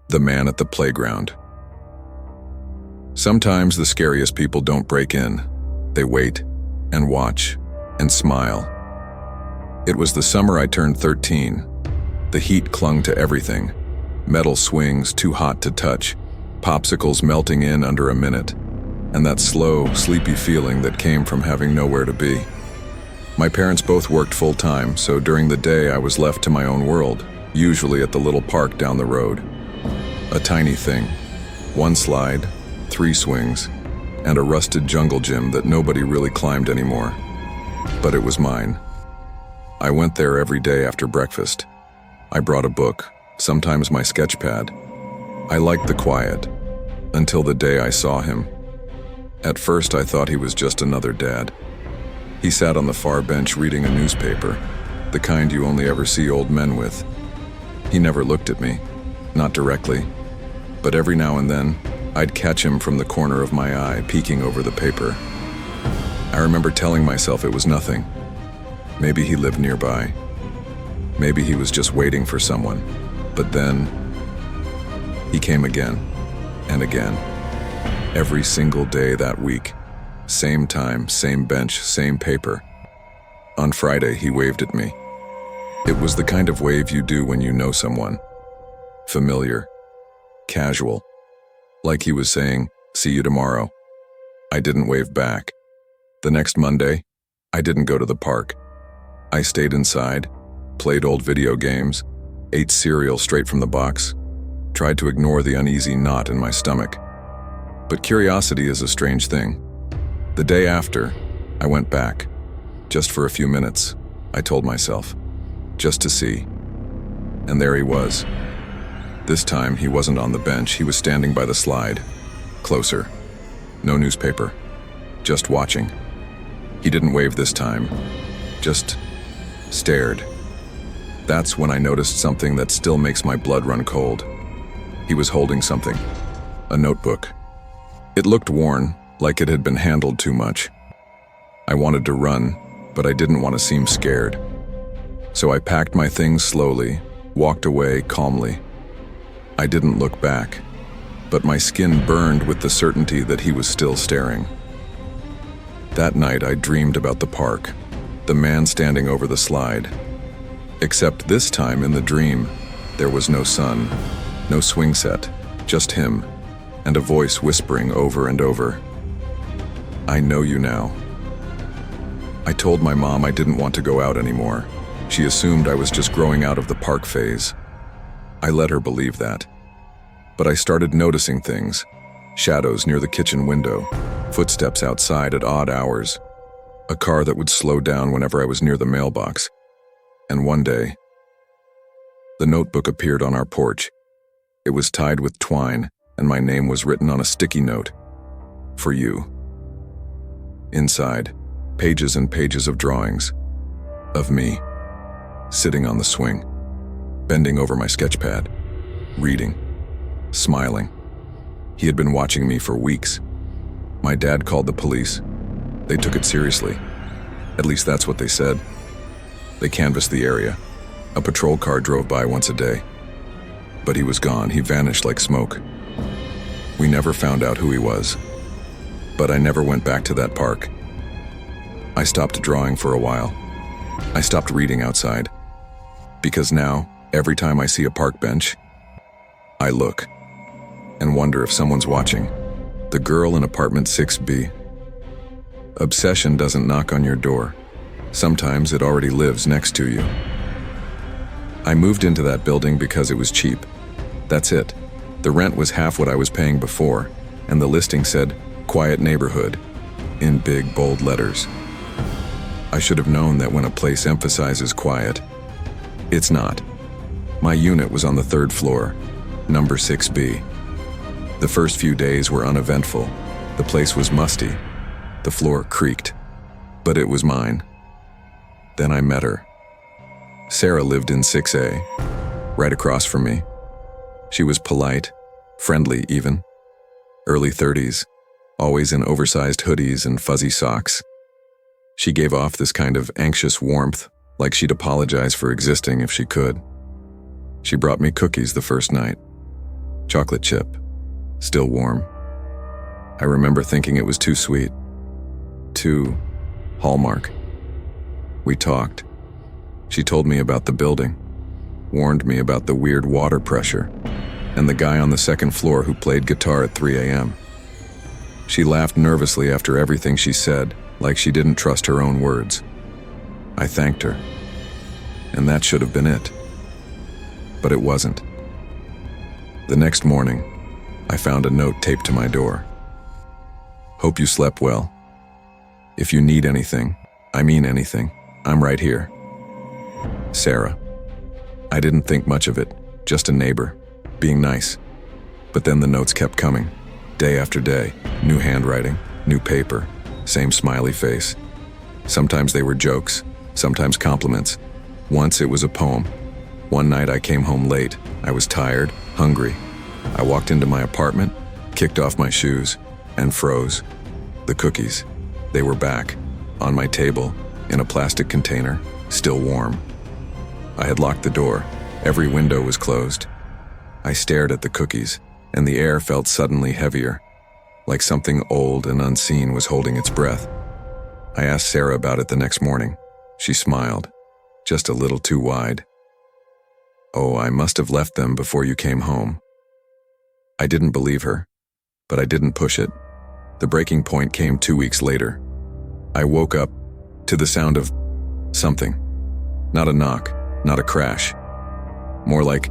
The man at the playground. Sometimes the scariest people don't break in. They wait and watch and smile. It was the summer I turned 13. The heat clung to everything. Metal swings too hot to touch, popsicles melting in under a minute, and that slow, sleepy feeling that came from having nowhere to be. My parents both worked full-time, so during the day I was left to my own world, usually at the little park down the road. A tiny thing. 1 slide, 3 swings, and a rusted jungle gym that nobody really climbed anymore. But it was mine. I went there every day after breakfast. I brought a book, sometimes my sketch pad. I liked the quiet, until the day I saw him. At first I thought he was just another dad. He sat on the far bench reading a newspaper, the kind you only ever see old men with. He never looked at me, not directly, but every now and then, I'd catch him from the corner of my eye peeking over the paper. I remember telling myself it was nothing. Maybe he lived nearby. Maybe he was just waiting for someone. But then, he came again, and again. Every single day that week. Same time, same bench, same paper. On Friday, he waved at me. It was the kind of wave you do when you know someone. Familiar. Casual. Like he was saying, "See you tomorrow." I didn't wave back. The next Monday, I didn't go to the park. I stayed inside, played old video games, ate cereal straight from the box, tried to ignore the uneasy knot in my stomach. But curiosity is a strange thing. The day after, I went back. Just for a few minutes, I told myself. Just to see. And there he was. This time, he wasn't on the bench, he was standing by the slide. Closer. No newspaper. Just watching. He didn't wave this time. Just stared. That's when I noticed something that still makes my blood run cold. He was holding something. A notebook. It looked worn, like it had been handled too much. I wanted to run, but I didn't want to seem scared. So I packed my things slowly, walked away calmly. I didn't look back, but my skin burned with the certainty that he was still staring. That night I dreamed about the park, the man standing over the slide. Except this time in the dream, there was no sun, no swing set, just him, and a voice whispering over and over, "I know you now." I told my mom I didn't want to go out anymore. She assumed I was just growing out of the park phase. I let her believe that. But I started noticing things. Shadows near the kitchen window, footsteps outside at odd hours, a car that would slow down whenever I was near the mailbox. And one day, the notebook appeared on our porch. It was tied with twine, and my name was written on a sticky note. For you. Inside, pages and pages of drawings. Of me. Sitting on the swing. Bending over my sketch pad. Reading. Smiling. He had been watching me for weeks. My dad called the police. They took it seriously. At least that's what they said. They canvassed the area. A patrol car drove by once a day. But he was gone. He vanished like smoke. We never found out who he was. But I never went back to that park. I stopped drawing for a while. I stopped reading outside. Because now, every time I see a park bench, I look and wonder if someone's watching. The girl in apartment 6B. Obsession doesn't knock on your door. Sometimes it already lives next to you. I moved into that building because it was cheap. That's it. The rent was half what I was paying before, and the listing said, "Quiet neighborhood," in big, bold letters. I should have known that when a place emphasizes quiet, it's not. My unit was on the 3rd floor, number 6B. The first few days were uneventful. The place was musty. The floor creaked. But it was mine. Then I met her. Sarah lived in 6A, right across from me. She was polite, friendly even. Early 30s, always in oversized hoodies and fuzzy socks. She gave off this kind of anxious warmth, like she'd apologize for existing if she could. She brought me cookies the first night. chocolate chip, still warm. I remember thinking it was too sweet, too Hallmark. We talked. She told me about the building, warned me about the weird water pressure, and the guy on the second floor who played guitar at 3 a.m. She laughed nervously after everything she said, like she didn't trust her own words. I thanked her, and that should have been it. But it wasn't. The next morning, I found a note taped to my door. Hope you slept well. If you need anything, I mean anything, I'm right here. Sarah. I didn't think much of it, just a neighbor, being nice. But then the notes kept coming, day after day, new handwriting, new paper, same smiley face. Sometimes they were jokes, sometimes compliments. Once it was a poem. One night I came home late. I was tired, hungry. I walked into my apartment, kicked off my shoes, and froze. The cookies, they were back, on my table, in a plastic container, still warm. I had locked the door. Every window was closed. I stared at the cookies, and the air felt suddenly heavier, like something old and unseen was holding its breath. I asked Sarah about it the next morning. She smiled, just a little too wide. Oh, I must have left them before you came home. I didn't believe her, but I didn't push it. The breaking point came 2 weeks later. I woke up to the sound of something. Not a knock, not a crash. More like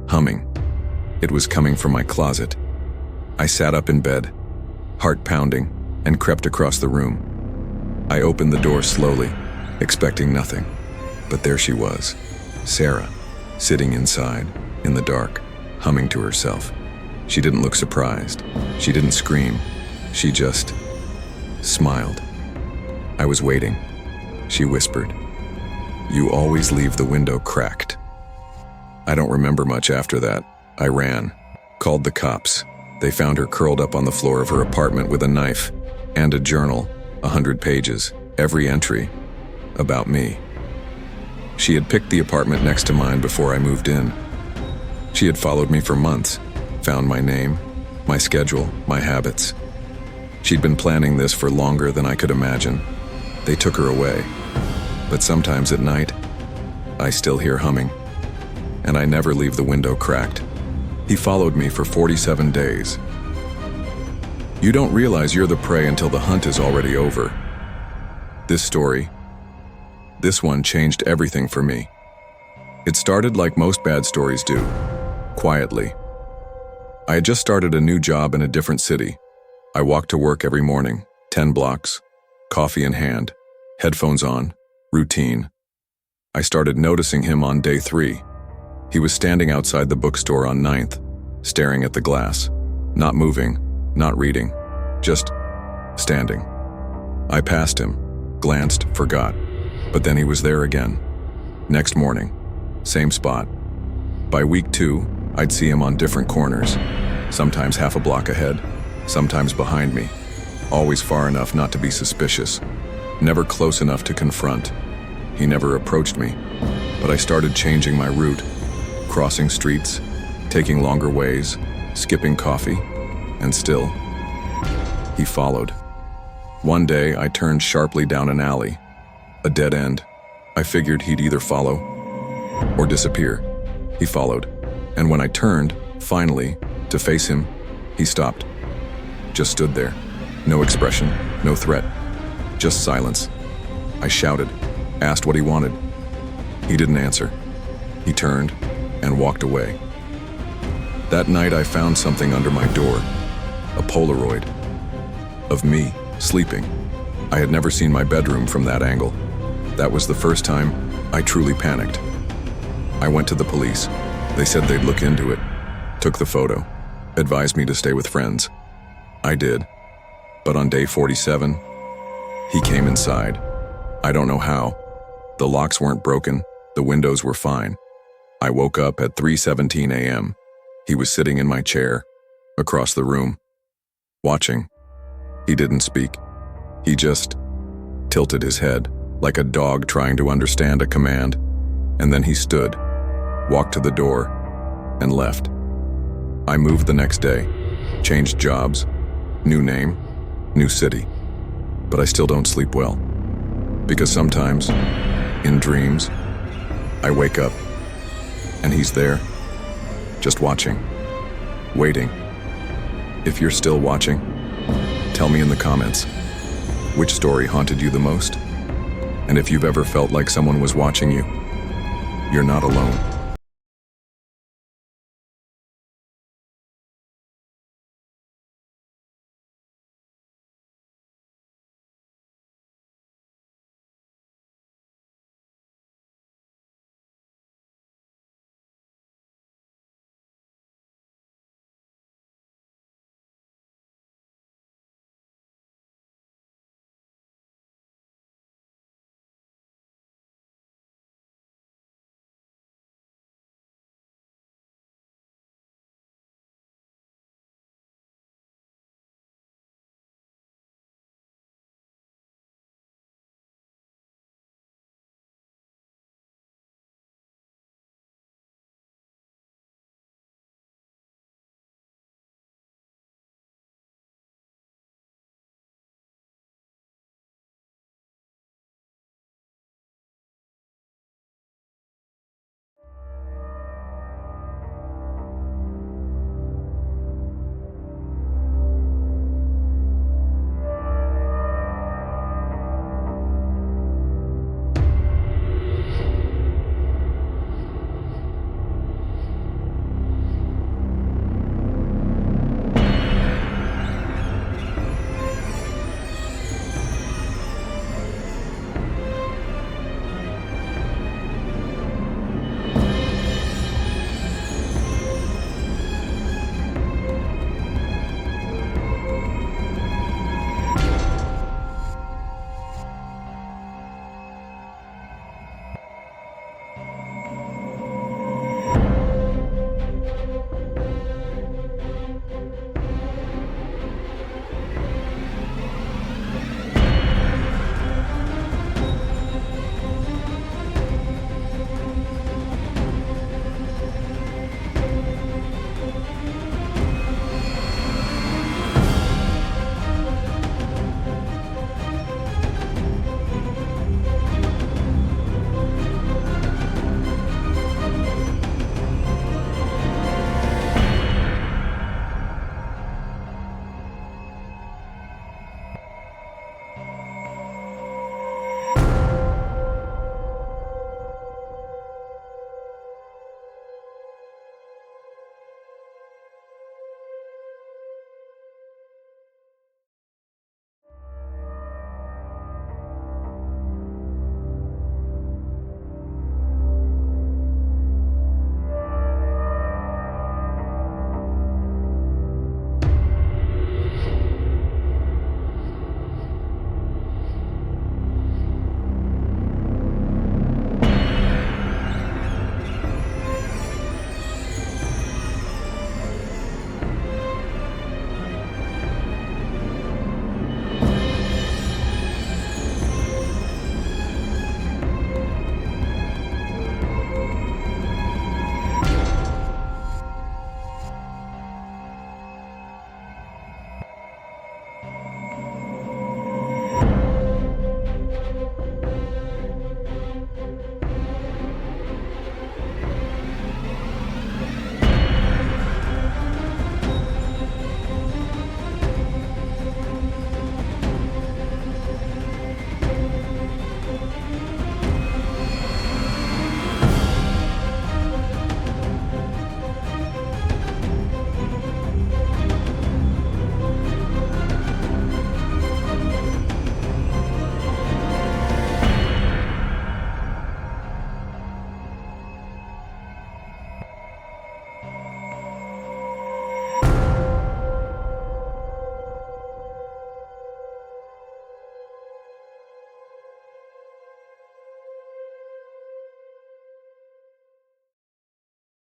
humming. It was coming from my closet. I sat up in bed, heart pounding, and crept across the room. I opened the door slowly, expecting nothing. But there she was, Sarah, sitting inside, in the dark, humming to herself. She didn't look surprised. She didn't scream. She just smiled. I was waiting. She whispered, "You always leave the window cracked." I don't remember much after that. I ran, called the cops. They found her curled up on the floor of her apartment with a knife and a journal, 100 pages, every entry about me. She had picked the apartment next to mine before I moved in. She had followed me for months, found my name, my schedule, my habits. She'd been planning this for longer than I could imagine. They took her away, but sometimes at night, I still hear humming, and I never leave the window cracked. He followed me for 47 days. You don't realize you're the prey until the hunt is already over. This one changed everything for me. It started like most bad stories do, quietly. I had just started a new job in a different city. I walked to work every morning, 10 blocks, coffee in hand, headphones on, routine. I started noticing him on day 3. He was standing outside the bookstore on 9th, staring at the glass, not moving, not reading, just standing. I passed him, glanced, forgot, but then he was there again. Next morning, same spot. By week 2, I'd see him on different corners, sometimes half a block ahead, sometimes behind me, always far enough not to be suspicious, never close enough to confront. He never approached me, but I started changing my route, crossing streets, taking longer ways, skipping coffee, and still, he followed. One day, I turned sharply down an alley, a dead end. I figured he'd either follow or disappear. He followed, and when I turned, finally, to face him, he stopped. Just stood there. No expression, no threat, just silence. I shouted, asked what he wanted. He didn't answer. He turned and walked away. That night I found something under my door, a Polaroid of me sleeping. I had never seen my bedroom from that angle. That was the first time I truly panicked. I went to the police. They said they'd look into it, took the photo, advised me to stay with friends. I did, but on day 47, he came inside. I don't know how. The locks weren't broken, the windows were fine. I woke up at 3:17 a.m. He was sitting in my chair, across the room, watching. He didn't speak. He just tilted his head, like a dog trying to understand a command, and then he stood, walked to the door, and left. I moved the next day, changed jobs, new name, new city. But I still don't sleep well. Because sometimes, in dreams, I wake up, and he's there, just watching, waiting. If you're still watching, tell me in the comments, which story haunted you the most? And if you've ever felt like someone was watching you, you're not alone.